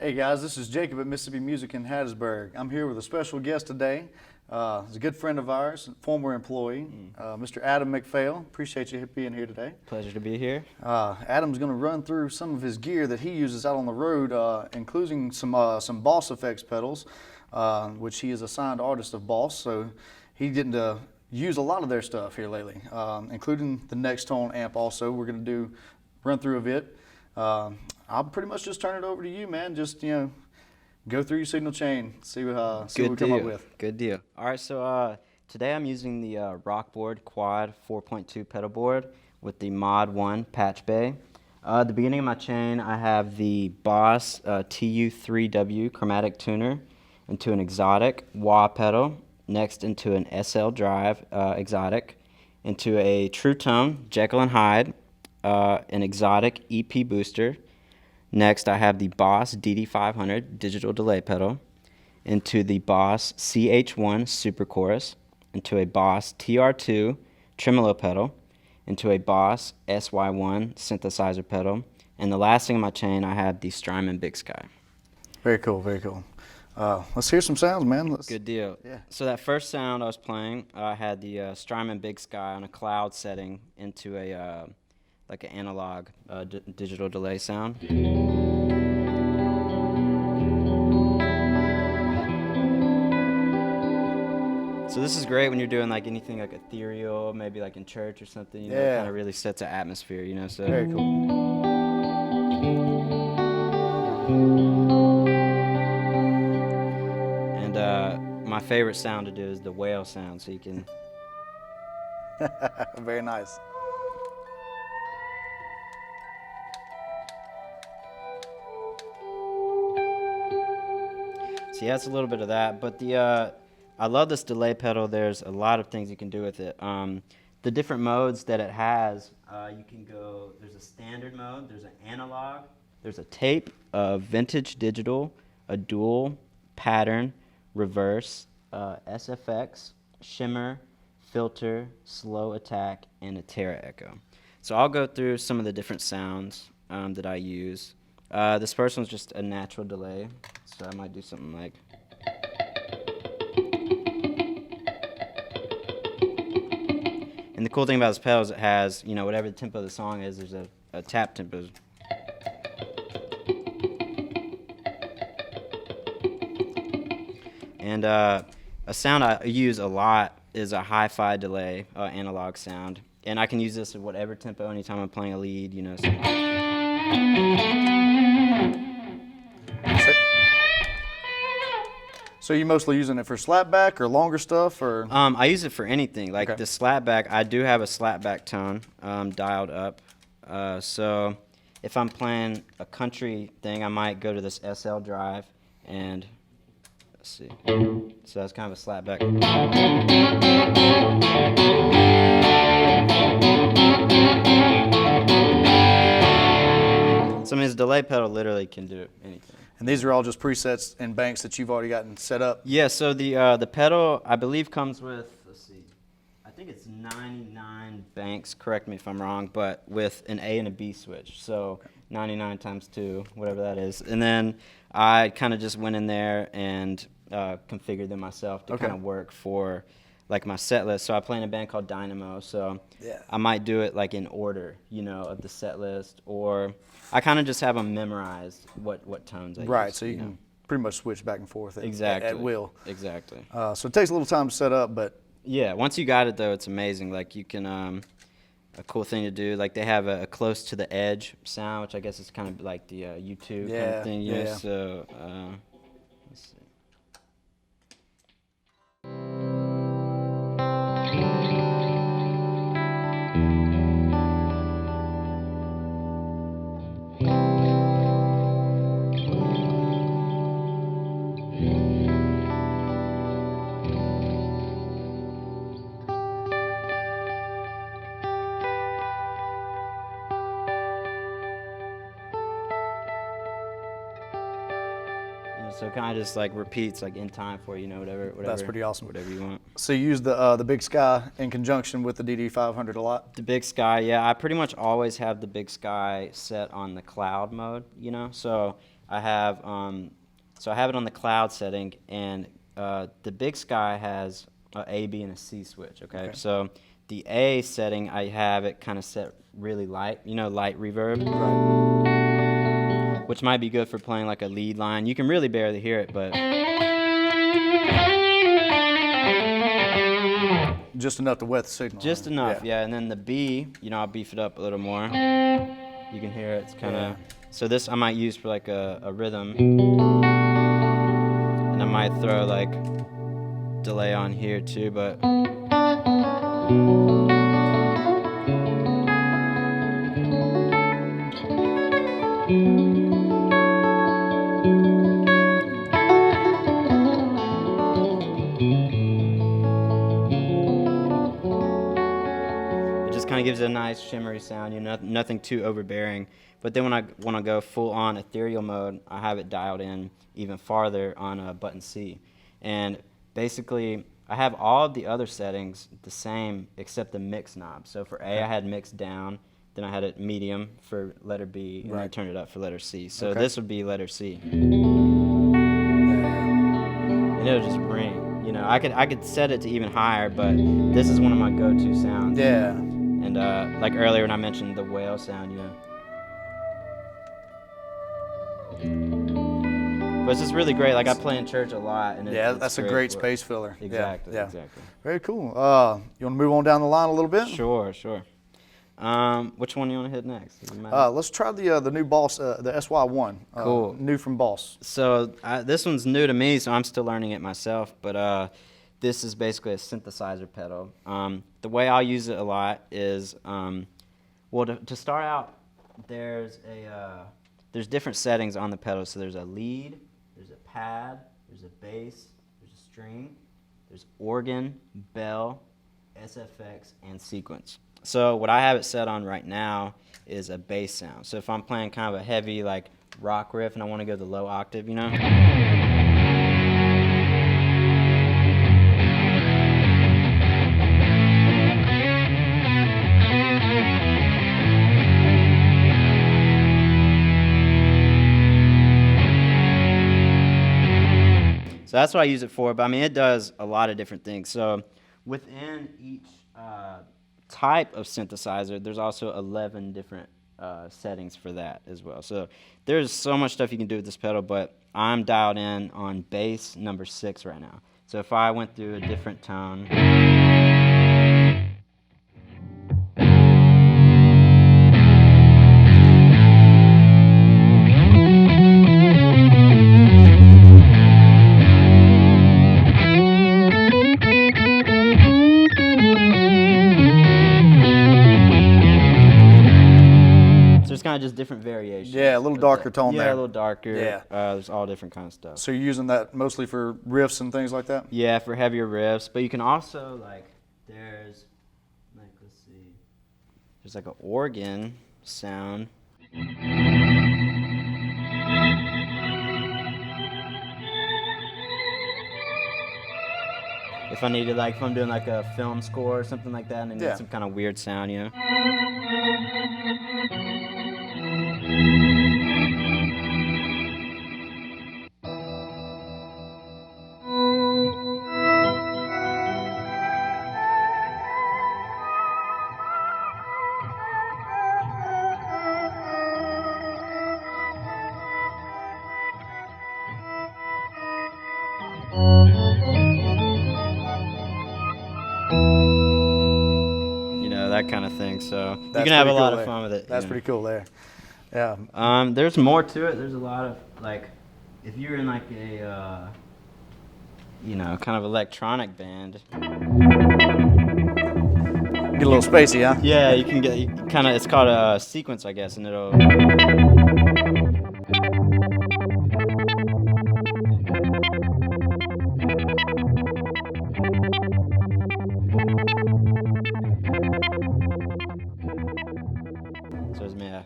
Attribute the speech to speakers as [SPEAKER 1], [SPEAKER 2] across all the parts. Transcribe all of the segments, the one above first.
[SPEAKER 1] Hey guys, this is Jacob at Mississippi Music in Hattiesburg. I'm here with a special guest today. He's a good friend of ours, former employee, Mr. Adam McPhail. Appreciate you being here today.
[SPEAKER 2] Pleasure to be here.
[SPEAKER 1] Adam's going to run through some of his gear that he uses out on the road, including some Boss Effects pedals, which he is a signed artist of Boss, so he didn't use a lot of their stuff here lately, including the Next Tone amp also. We're going to run through a bit. I'll pretty much just turn it over to you, man. Just, go through your signal chain, see what we come up with.
[SPEAKER 2] Good deal. All right, so today I'm using the Rockboard Quad 4.2 pedal board with the Mod 1 patch bay. At the beginning of my chain, I have the Boss TU3W chromatic tuner into an exotic wah pedal, next into an SL drive exotic, into a TrueTone Jekyll and Hyde, an exotic EP booster. Next, I have the Boss DD500 digital delay pedal, into the Boss CH1 Super Chorus, into a Boss TR2 tremolo pedal, into a Boss SY1 synthesizer pedal, and the last thing in my chain, I have the Strymon Big Sky.
[SPEAKER 1] Very cool, very cool. Let's hear some sounds, man.
[SPEAKER 2] Good deal.
[SPEAKER 1] Yeah.
[SPEAKER 2] So that first sound I was playing, I had the Strymon Big Sky on a cloud setting into a like an analog digital delay sound. So this is great when you're doing like anything like ethereal, maybe like in church or something. It kind of really sets an atmosphere, So
[SPEAKER 1] very cool.
[SPEAKER 2] And my favorite sound to do is the whale sound, so you can.
[SPEAKER 1] Very nice.
[SPEAKER 2] So yeah, it's a little bit of that, but I love this delay pedal. There's a lot of things you can do with it. The different modes that it has, you can go, there's a standard mode, there's an analog, there's a tape, a vintage digital, a dual, pattern, reverse, SFX, shimmer, filter, slow attack, and a Terra echo. So I'll go through some of the different sounds that I use. This first one's just a natural delay, so I might do something like. And the cool thing about this pedal is it has, whatever the tempo of the song is, there's a tap tempo. And a sound I use a lot is a hi-fi delay, analog sound. And I can use this at whatever tempo anytime I'm playing a lead,
[SPEAKER 1] So you mostly using it for slapback or longer stuff, or?
[SPEAKER 2] I use it for anything. Like the slapback, I do have a slapback tone dialed up. So if I'm playing a country thing, I might go to this SL drive and let's see. So that's kind of a slapback. So I mean, this delay pedal literally can do anything.
[SPEAKER 1] And these are all just presets and banks that you've already gotten set up?
[SPEAKER 2] Yeah, so the pedal, I believe, comes with, let's see, I think it's 99 banks, correct me if I'm wrong, but with an A and a B switch. So 99 times 2, whatever that is. And then I kind of just went in there and configured them myself to kind of work for like my set list. So I play in a band called Dynamo, so I might do it like in order, of the set list, or I kind of just have them memorized what tones I use.
[SPEAKER 1] Right, so you can pretty much switch back and forth at will.
[SPEAKER 2] Exactly.
[SPEAKER 1] So it takes a little time to set up, but
[SPEAKER 2] yeah, once you got it though, it's amazing. Like you can, a cool thing to do, like they have a close to the edge sound, which I guess is kind of like the U2 kind of thing. So let's see. So it kind of just like repeats like in time for whatever.
[SPEAKER 1] That's pretty awesome.
[SPEAKER 2] Whatever you want.
[SPEAKER 1] So you use the Big Sky in conjunction with the DD500 a lot?
[SPEAKER 2] The Big Sky, yeah. I pretty much always have the Big Sky set on the cloud mode, So I have so I have it on the cloud setting, and the Big Sky has a B, and a C switch. Okay, so the A setting, I have it kind of set really light, light reverb, which might be good for playing like a lead line. You can really barely hear it, but
[SPEAKER 1] just enough to wet the signal.
[SPEAKER 2] just enough, yeah. And then the B, I'll beef it up a little more. You can hear it. It's kind of so this I might use for like a rhythm, and I might throw like delay on here too, but. Kind of gives it a nice shimmery sound, nothing too overbearing. But then when I want to go full on ethereal mode, I have it dialed in even farther on button C. And basically, I have all of the other settings the same except the mix knob. So for A, I had mix down, then I had it medium for letter B, and I turned it up for letter C. So this would be letter C. And it'll just ring. I could set it to even higher, but this is one of my go-to sounds.
[SPEAKER 1] Yeah.
[SPEAKER 2] And like earlier when I mentioned the whale sound, But it's just really great. Like I play in church a lot, and it's
[SPEAKER 1] that's a great space filler.
[SPEAKER 2] Exactly.
[SPEAKER 1] Yeah.
[SPEAKER 2] Exactly.
[SPEAKER 1] Very cool. You want to move on down the line a little bit?
[SPEAKER 2] Sure. Which one do you want to hit next?
[SPEAKER 1] Let's try the new Boss, the SY1.
[SPEAKER 2] Cool.
[SPEAKER 1] New from Boss.
[SPEAKER 2] So this one's new to me, so I'm still learning it myself. But this is basically a synthesizer pedal. The way I'll use it a lot is, to start out, there's different settings on the pedal. So there's a lead, there's a pad, there's a bass, there's a string, there's organ, bell, SFX, and sequence. So what I have it set on right now is a bass sound. So if I'm playing kind of a heavy like rock riff and I want to go the low octave, So that's what I use it for, but I mean it does a lot of different things. So within each type of synthesizer, there's also 11 different settings for that as well. So there's so much stuff you can do with this pedal, but I'm dialed in on bass number 6 right now. So if I went through a different tone, kind of just different variations.
[SPEAKER 1] Yeah, a little darker tone there.
[SPEAKER 2] Yeah, a little darker.
[SPEAKER 1] Yeah.
[SPEAKER 2] There's all different kind of stuff.
[SPEAKER 1] So you're using that mostly for riffs and things like that?
[SPEAKER 2] Yeah, for heavier riffs. But you can also, there's like an organ sound. If I needed, if I'm doing a film score or something like that, and I need some kind of weird sound, that kind of thing. So you can have a lot of fun with it.
[SPEAKER 1] That's pretty cool there. Yeah.
[SPEAKER 2] There's more to it. There's a lot of if you're in a kind of electronic band.
[SPEAKER 1] Get a little spacey, huh?
[SPEAKER 2] Yeah, you can get it's called a sequence, I guess, and it'll.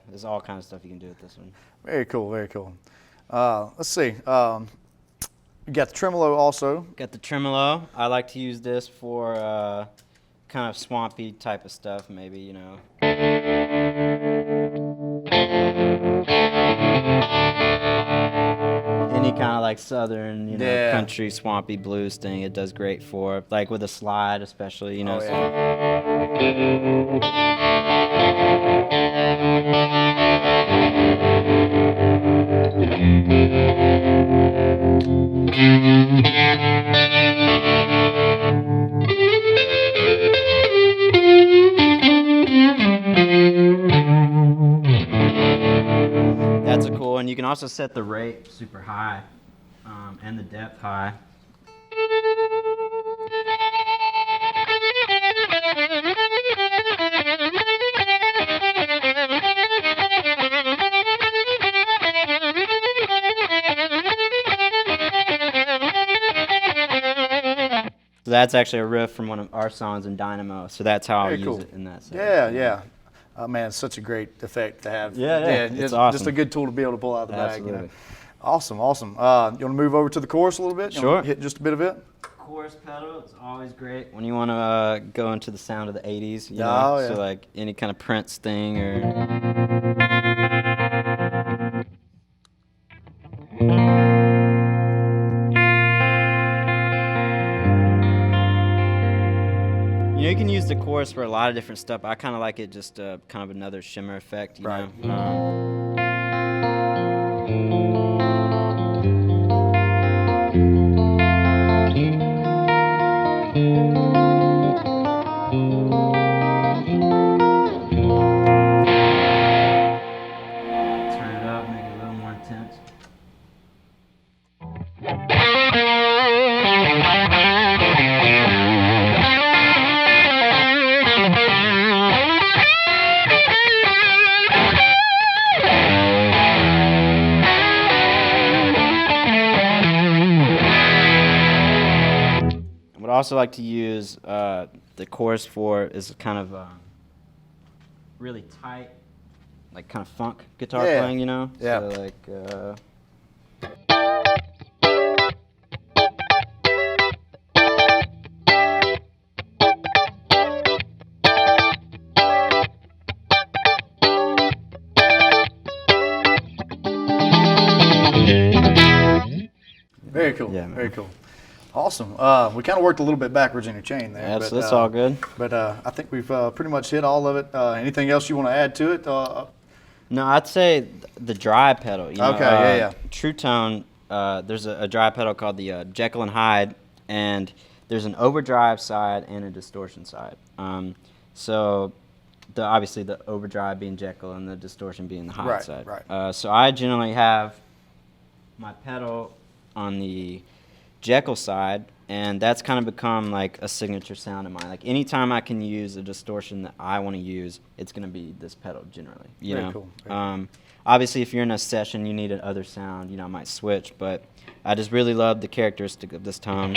[SPEAKER 2] There's all kinds of stuff you can do with this one.
[SPEAKER 1] Very cool, very cool. Let's see. You got the tremolo also.
[SPEAKER 2] Got the tremolo. I like to use this for kind of swampy type of stuff, maybe, like southern, you know,
[SPEAKER 1] Yeah.
[SPEAKER 2] country, swampy blues thing, it does great for. Like with a slide, especially, you know.
[SPEAKER 1] Oh,
[SPEAKER 2] so- That's a cool, and you can also set the rate super high and the depth high. So that's actually a riff from one of our songs in Dynamo. So that's how I'll
[SPEAKER 1] Very
[SPEAKER 2] use
[SPEAKER 1] cool.
[SPEAKER 2] it in that set.
[SPEAKER 1] Yeah, yeah. Man, it's such a great effect to have.
[SPEAKER 2] Yeah, it's
[SPEAKER 1] just,
[SPEAKER 2] awesome.
[SPEAKER 1] Just a good tool to be able to pull out of the bag. You know?
[SPEAKER 2] Absolutely.
[SPEAKER 1] Awesome, awesome. You want to move over to the chorus a little bit? You
[SPEAKER 2] Sure.
[SPEAKER 1] wanna hit just a bit of it?
[SPEAKER 2] Chorus pedal is always great when you want to go into the sound of the 80s. You know?
[SPEAKER 1] Oh, yeah.
[SPEAKER 2] So like any kind of Prince thing or. You know, you can use the chorus for a lot of different stuff. I kind of like it just kind of another shimmer effect, you
[SPEAKER 1] Right.
[SPEAKER 2] know. Turn it up, make it a little more intense. What I also like to use the chorus for is kind of really tight, like kind of funk guitar
[SPEAKER 1] Yeah.
[SPEAKER 2] playing, you know?
[SPEAKER 1] Yeah.
[SPEAKER 2] So like,
[SPEAKER 1] Very cool.
[SPEAKER 2] Yeah, man.
[SPEAKER 1] Very cool. Awesome. We kind of worked a little bit backwards in your chain there.
[SPEAKER 2] that's,
[SPEAKER 1] but,
[SPEAKER 2] that's all good.
[SPEAKER 1] But I think we've pretty much hit all of it. Anything else you want to add to it?
[SPEAKER 2] No, I'd say the dry pedal. You know,
[SPEAKER 1] Okay, yeah.
[SPEAKER 2] TrueTone, there's a dry pedal called the Jekyll and Hyde, and there's an overdrive side and a distortion side. So obviously the overdrive being Jekyll and the distortion being the Hyde
[SPEAKER 1] Right,
[SPEAKER 2] side.
[SPEAKER 1] right.
[SPEAKER 2] So I generally have my pedal on the Jekyll side, and that's kind of become like a signature sound of mine. Like anytime I can use a distortion that I want to use, it's going to be this pedal generally. You
[SPEAKER 1] Very
[SPEAKER 2] know?
[SPEAKER 1] cool, very
[SPEAKER 2] Obviously, if you're in a session, you need another sound. You know, I might switch, but I just really love the characteristic of this tone.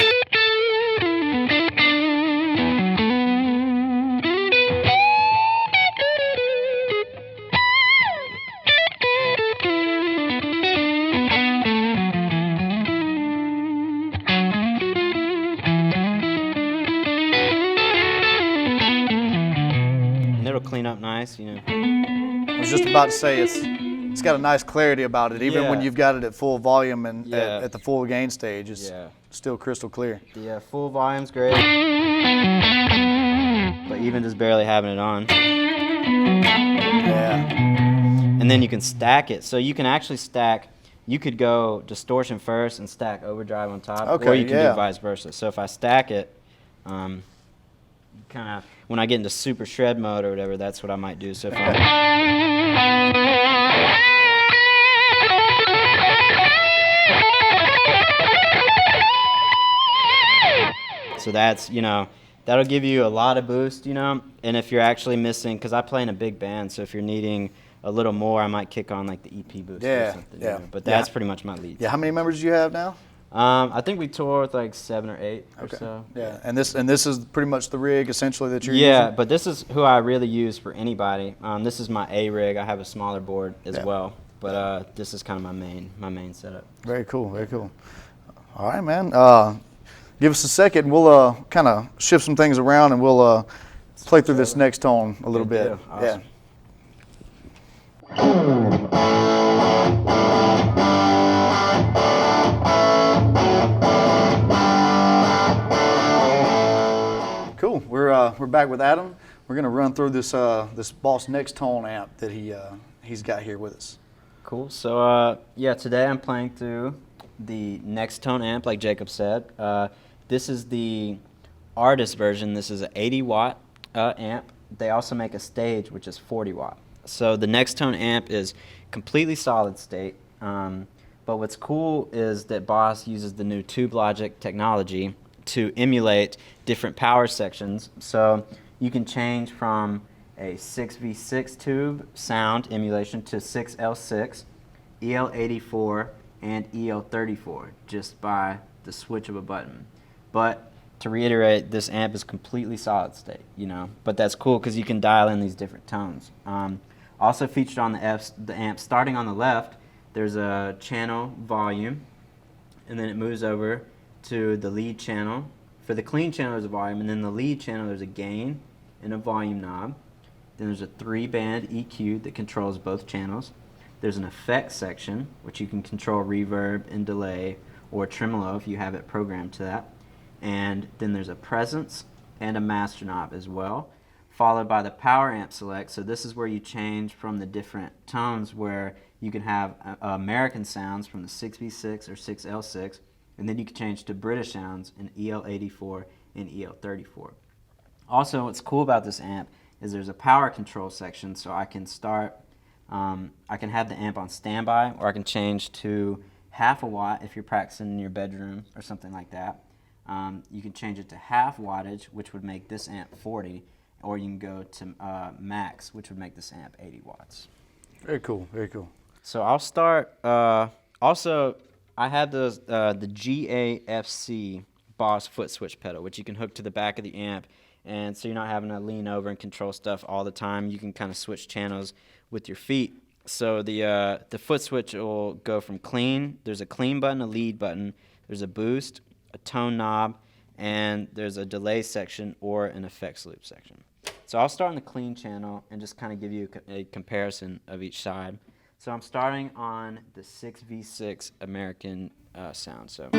[SPEAKER 2] And it'll clean up nice, you know.
[SPEAKER 1] I was just about to say it's got a nice clarity about it, even when
[SPEAKER 2] Yeah.
[SPEAKER 1] you've got it at full volume and
[SPEAKER 2] Yeah.
[SPEAKER 1] at the full gain stage. It's
[SPEAKER 2] Yeah.
[SPEAKER 1] still crystal clear.
[SPEAKER 2] The full volume's great, but even just barely having it on.
[SPEAKER 1] Yeah.
[SPEAKER 2] And then you can stack it. So you can actually stack, you could go distortion first and stack overdrive on top, or
[SPEAKER 1] Okay,
[SPEAKER 2] you can
[SPEAKER 1] yeah.
[SPEAKER 2] do vice versa. So if I stack it, kind of, when I get into super shred mode or whatever, that's what I might do. So if So that's, you know, that'll give you a lot of boost, you know. And if you're actually missing, because I play in a big band, so if you're needing a little more, I might kick on like the EP boost
[SPEAKER 1] Yeah,
[SPEAKER 2] or something.
[SPEAKER 1] yeah.
[SPEAKER 2] You know? But
[SPEAKER 1] Yeah.
[SPEAKER 2] that's pretty much my lead.
[SPEAKER 1] Yeah. How many members do you have now?
[SPEAKER 2] I think we tour with like 7 or 8
[SPEAKER 1] Okay.
[SPEAKER 2] or so.
[SPEAKER 1] Yeah. And this is pretty much the rig essentially that you're
[SPEAKER 2] Yeah,
[SPEAKER 1] using?
[SPEAKER 2] but this is who I really use for anybody. This is my A rig. I have a smaller board as
[SPEAKER 1] Yeah.
[SPEAKER 2] well, but this is kind of my main setup.
[SPEAKER 1] Very cool. Very cool. All right, man. Give us a second. We'll kind of shift some things around and we'll play through this next tone a little
[SPEAKER 2] Good
[SPEAKER 1] bit.
[SPEAKER 2] deal. Awesome.
[SPEAKER 1] Yeah. back with Adam. We're going to run through this this Boss Next Tone amp that he's got here with us.
[SPEAKER 2] Cool. So yeah, today I'm playing through the Next Tone amp, like Jacob said. This is the artist version. This is an 80-watt amp. They also make a stage, which is 40-watt. So the Next Tone amp is completely solid state. But what's cool is that Boss uses the new Tube Logic technology to emulate different power sections. So you can change from a 6v6 tube sound emulation to 6L6, EL84, and EL34 just by the switch of a button. But to reiterate, this amp is completely solid state, but that's cool because you can dial in these different tones. Also featured on the amp, starting on the left, there's a channel volume, and then it moves over to the lead channel. For the clean channel, there's a volume, and then the lead channel, there's a gain and a volume knob. Then there's a 3-band EQ that controls both channels. There's an effects section, which you can control reverb and delay or tremolo if you have it programmed to that. And then there's a presence and a master knob as well, followed by the power amp select. So this is where you change from the different tones, where you can have American sounds from the 6v6 or 6L6, and then you can change to British sounds in EL84 and EL34. Also, what's cool about this amp is there's a power control section, so I can I can have the amp on standby, or I can change to half a watt if you're practicing in your bedroom or something like that. You can change it to half wattage, which would make this amp 40, or you can go to max, which would make this amp 80 watts.
[SPEAKER 1] Very cool, very cool.
[SPEAKER 2] So I'll start, also I have the GAFC Boss foot switch pedal, which you can hook to the back of the amp, and so you're not having to lean over and control stuff all the time. You can kind of switch channels with your feet. So the foot switch will go from clean. There's a clean button, a lead button. There's a boost, a tone knob, and there's a delay section or an effects loop section. So I'll start on the clean channel and just kind of give you a comparison of each side. So I'm starting on the 6v6 American sound. So.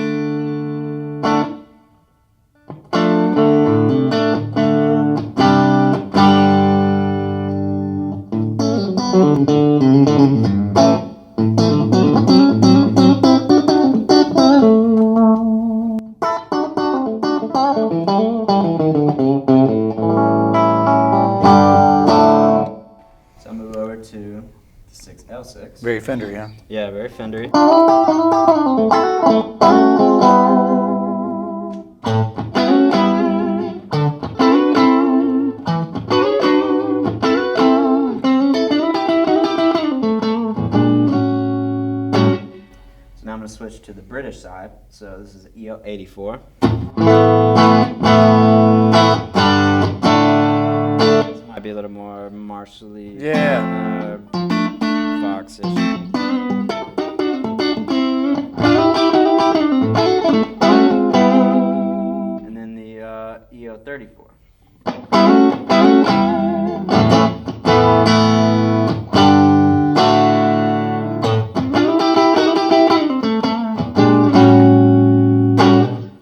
[SPEAKER 2] So I'll move over to the 6L6.
[SPEAKER 1] Very Fender, yeah.
[SPEAKER 2] Yeah, very Fendery. So now I'm going to switch to the British side. So this is EL84. This might be a little more Marshall-y.
[SPEAKER 1] Yeah.
[SPEAKER 2] Fox-ish. And then the EL34.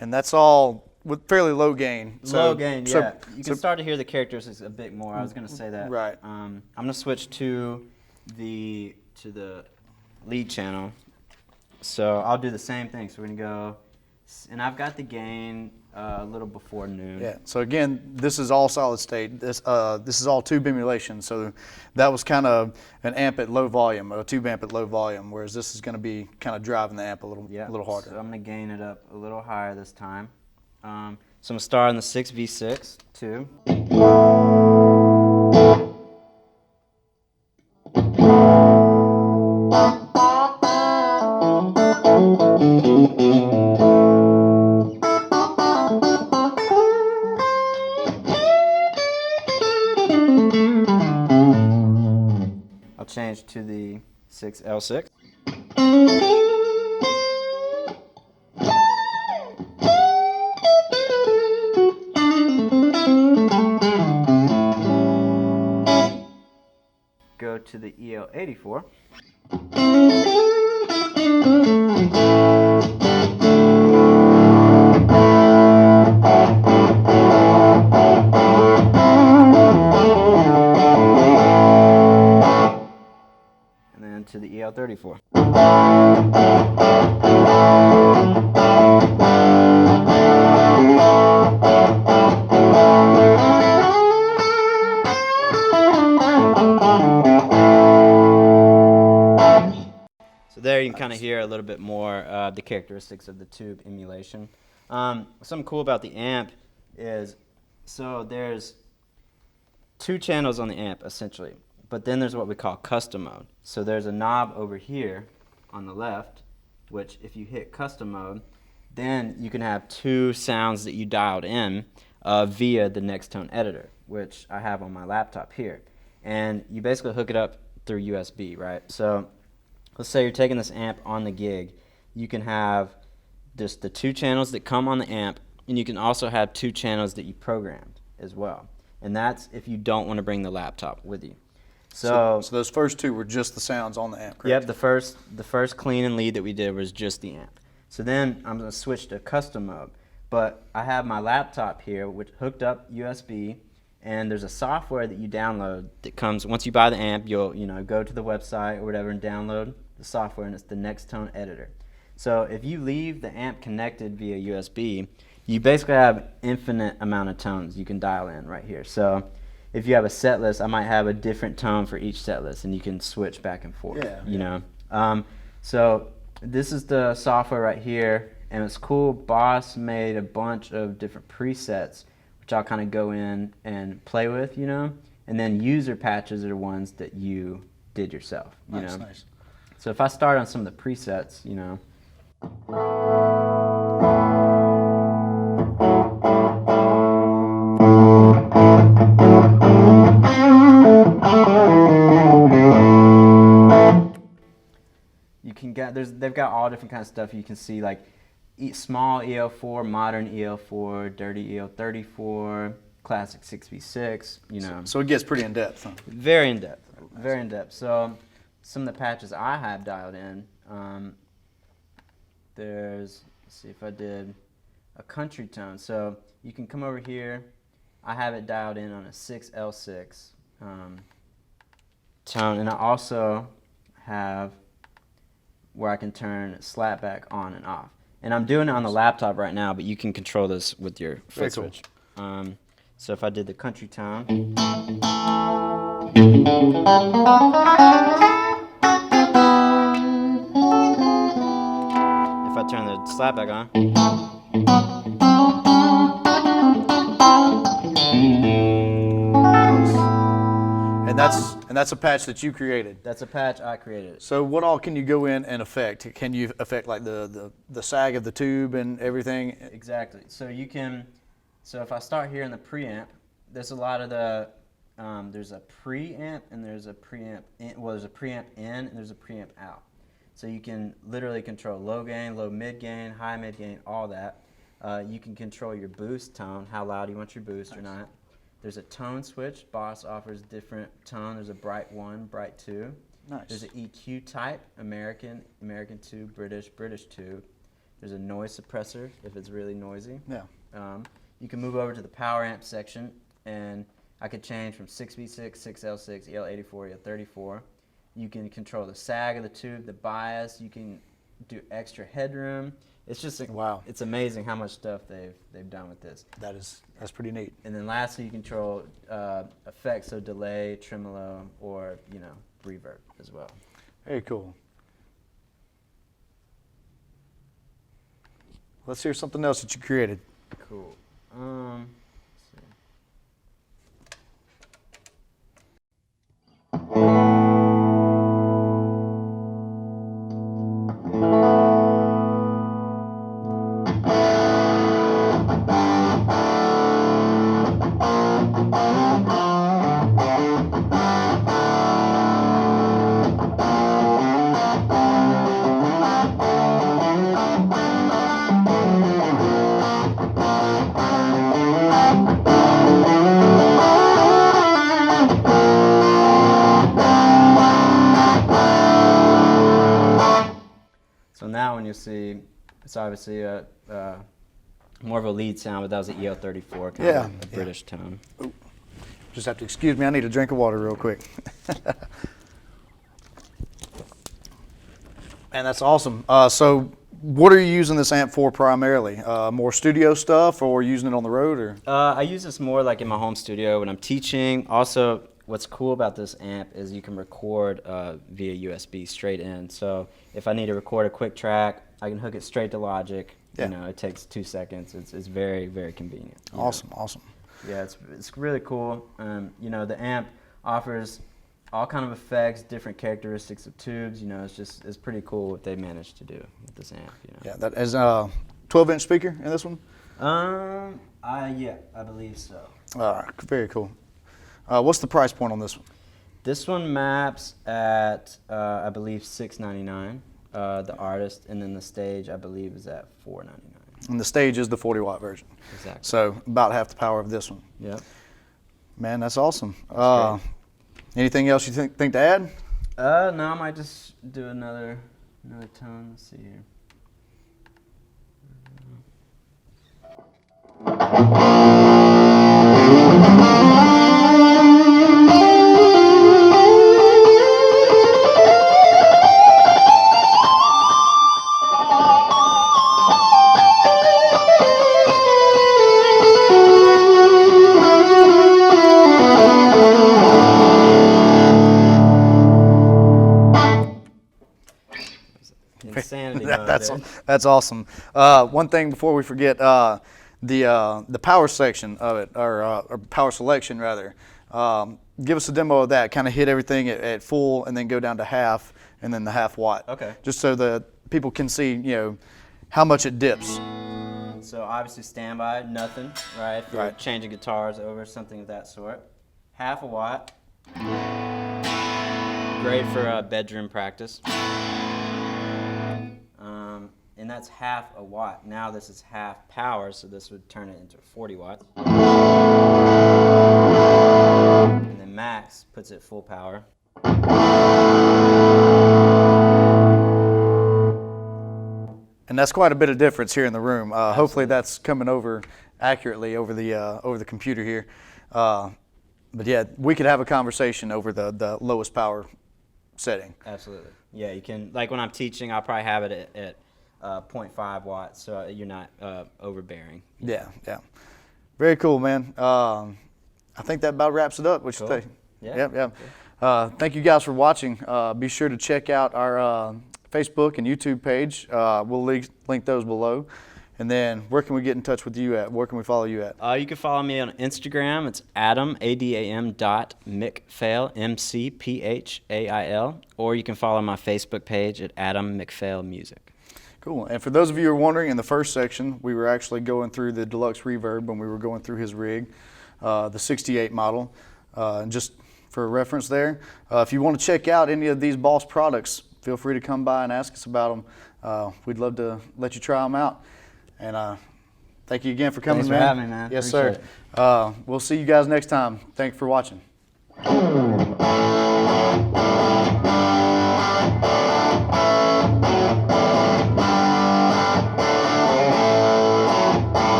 [SPEAKER 1] And that's all with fairly low gain.
[SPEAKER 2] Low gain, yeah. You can start to hear the characteristics a bit more. I was going to say that.
[SPEAKER 1] Right.
[SPEAKER 2] I'm going to switch to the lead channel. So I'll do the same thing. So we're going to go, and I've got the gain a little before noon.
[SPEAKER 1] Yeah. So again, this is all solid state. This is all tube emulation. So that was kind of an amp at low volume, a tube amp at low volume, whereas this is going to be kind of driving the amp a little harder.
[SPEAKER 2] So I'm going to gain it up a little higher this time. So I'm going to start on the 6v6 tube. I'll change to the 6L6. Go to the EL84. and then to the EL34. So there you can kind of hear a little bit more the characteristics of the tube emulation. Something cool about the amp is, so there's 2 channels on the amp essentially, but then there's what we call custom mode. So there's a knob over here on the left, which if you hit custom mode, then you can have 2 sounds that you dialed in via the Next Tone editor, which I have on my laptop here. And you basically hook it up through USB, right? So let's say you're taking this amp on the gig. You can have just the 2 channels that come on the amp, and you can also have 2 channels that you programmed as well. And that's if you don't want to bring the laptop with you.
[SPEAKER 1] So those first 2 were just the sounds on the amp, correct?
[SPEAKER 2] Yep, the first clean and lead that we did was just the amp. So then I'm going to switch to custom mode. But I have my laptop here, which hooked up USB, and there's a software that you download that comes, once you buy the amp, you'll go to the website or whatever and download the software, and it's the Next Tone editor. So if you leave the amp connected via USB, you basically have infinite amount of tones you can dial in right here. So if you have a set list, I might have a different tone for each set list, and you can switch back and forth. So this is the software right here, and it's cool. Boss made a bunch of different presets, which I'll kind of go in and play with, and then user patches are ones that you did yourself.
[SPEAKER 1] Nice.
[SPEAKER 2] So if I start on some of the presets, you can get, they've got all different kinds of stuff. You can see like small EL4, modern EL4, dirty EL34, classic 6v6,
[SPEAKER 1] So it gets pretty in-depth, huh?
[SPEAKER 2] Very in-depth, very in-depth. So some of the patches I have dialed in, let's see if I did a country tone. So you can come over here. I have it dialed in on a 6L6 tone, and I also have where I can turn slapback on and off. And I'm doing it on the laptop right now, but you can control this with your foot switch. So if I did the country tone, if I turn the slapback on,
[SPEAKER 1] and that's a patch that you created.
[SPEAKER 2] that's a patch I created.
[SPEAKER 1] So what all can you go in and affect? Can you affect like the sag of the tube and everything?
[SPEAKER 2] Exactly. So you can, so if I start here in the preamp, there's a lot of the, there's a preamp and there's a preamp in, well, there's a preamp in and there's a preamp out. So you can literally control low gain, low mid gain, high mid gain, all that. You can control your boost tone, how loud you want your boost or not. There's a tone switch. Boss offers different tone. There's a bright 1, bright 2.
[SPEAKER 1] Nice.
[SPEAKER 2] There's an EQ type, American, American 2, British, British 2. There's a noise suppressor if it's really noisy.
[SPEAKER 1] Yeah.
[SPEAKER 2] You can move over to the power amp section, and I could change from 6v6, 6L6, EL84, EL34. You can control the sag of the tube, the bias. You can do extra headroom. It's just
[SPEAKER 1] wow.
[SPEAKER 2] It's amazing how much stuff they've done with this.
[SPEAKER 1] That's pretty neat.
[SPEAKER 2] And then lastly, you control effects, so delay, tremolo, or reverb as well.
[SPEAKER 1] Very cool. Let's hear something else that you created.
[SPEAKER 2] Cool. Let's see. So now when you see, it's obviously a more of a lead sound, but that was an EL34, kind of a British tone.
[SPEAKER 1] Ooh. Just have to excuse me, I need a drink of water real quick. And that's awesome. So what are you using this amp for primarily? More studio stuff, or using it on the road? Or
[SPEAKER 2] I use this more like in my home studio when I'm teaching. Also, what's cool about this amp is you can record via USB straight in. So if I need to record a quick track, I can hook it straight to Logic.
[SPEAKER 1] Yeah.
[SPEAKER 2] You know, it takes 2 seconds. It's very, very convenient.
[SPEAKER 1] Awesome, awesome.
[SPEAKER 2] Yeah, it's really cool. You know, the amp offers all kind of effects, different characteristics of tubes. You know, it's pretty cool what they managed to do with this amp. You know.
[SPEAKER 1] Yeah, that is a 12-inch speaker in this one.
[SPEAKER 2] Yeah, I believe so.
[SPEAKER 1] All right, very cool. What's the price point on this one?
[SPEAKER 2] This one maps at I believe $699. The artist, and then the stage I believe is at $499.
[SPEAKER 1] And the stage is the 40-watt version.
[SPEAKER 2] Exactly.
[SPEAKER 1] So about half the power of this one.
[SPEAKER 2] Yep.
[SPEAKER 1] Man, that's awesome.
[SPEAKER 2] That's
[SPEAKER 1] Anything else you think to add?
[SPEAKER 2] No, I might just do another tone. Let's see here. Insanity mode there.
[SPEAKER 1] That's awesome. One thing before we forget, the power section of it, or power selection rather. Give us a demo of that. Kind of hit everything at full, and then go down to half, and then the half watt.
[SPEAKER 2] Okay.
[SPEAKER 1] Just so that people can see, how much it dips.
[SPEAKER 2] So obviously standby, nothing, right? If you're
[SPEAKER 1] Right.
[SPEAKER 2] changing guitars over, something of that sort. Half a watt. Great for bedroom practice. And that's half a watt. Now this is half power, so this would turn it into 40 watts. And then max puts it full power.
[SPEAKER 1] And that's quite a bit of difference here in the room. Hopefully that's coming over accurately over the computer here. But yeah, we could have a conversation over the lowest power setting.
[SPEAKER 2] Absolutely. Yeah, you can, like when I'm teaching, I'll probably have it at 0.5 watts, so you're not overbearing.
[SPEAKER 1] Yeah, yeah. Very cool, man. I think that about wraps it up. What you
[SPEAKER 2] Cool.
[SPEAKER 1] think?
[SPEAKER 2] Yeah.
[SPEAKER 1] Yeah. Thank you guys for watching. Be sure to check out our Facebook and YouTube page. We'll link those below. And then where can we get in touch with you at? Where can we follow you at?
[SPEAKER 2] You can follow me on Instagram. It's Adam, ADAM.McPhail, MCPHAIL. Or you can follow my Facebook page at Adam McPhail Music.
[SPEAKER 1] Cool. And for those of you who are wondering, in the first section, we were actually going through the Deluxe Reverb when we were going through his rig, the 68 model. And just for a reference there, if you want to check out any of these Boss products, feel free to come by and ask us about them. We'd love to let you try them out. And thank you again for coming,
[SPEAKER 2] Thanks
[SPEAKER 1] man.
[SPEAKER 2] for having me, man.
[SPEAKER 1] Yes,
[SPEAKER 2] Appreciate
[SPEAKER 1] sir. We'll see you guys next time. Thanks for watching.